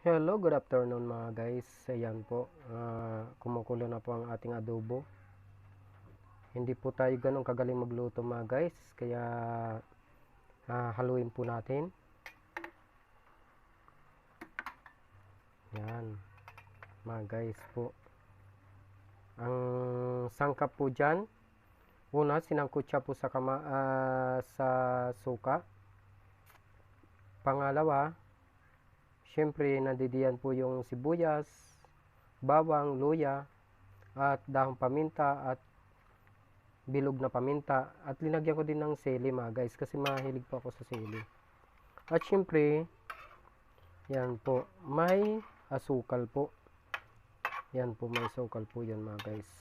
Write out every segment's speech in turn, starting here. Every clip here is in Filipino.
Hello, good afternoon mga guys. Ayan po, kumukulo na po ang ating adobo. Hindi po tayo ganun kagaling magluto mga guys, kaya haluin po natin. Yan, mga guys po. Ang sangkap po dyan, una sinangkot siya po sa suka. Pangalawa, syempre nandidiyan po yung sibuyas, bawang, luya, at dahong paminta at bilog na paminta. At linagyan ko din ng sili mga guys kasi mahilig po ako sa sili. At syempre, yan po, may asukal po. Yan po, may asukal po yan mga guys.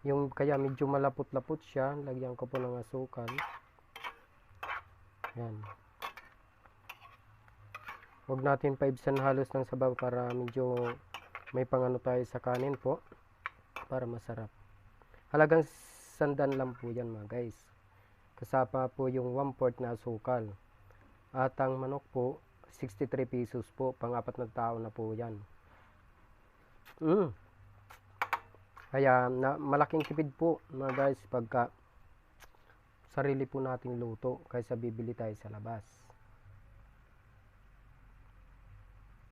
Yung kaya medyo malapot-lapot siya, lagyan ko po ng asukal. Yan. Huwag natin paibsan halos ng sabaw para medyo may pangano tayo sa kanin po para masarap. Halagang sandan lang po yan mga guys. Kasama po yung 1/4 na asukal. At ang manok po 63 pesos po, pang-apat na tao na po yan. Kaya malaking tipid po mga guys pagka sarili po nating luto kaysa bibili tayo sa labas.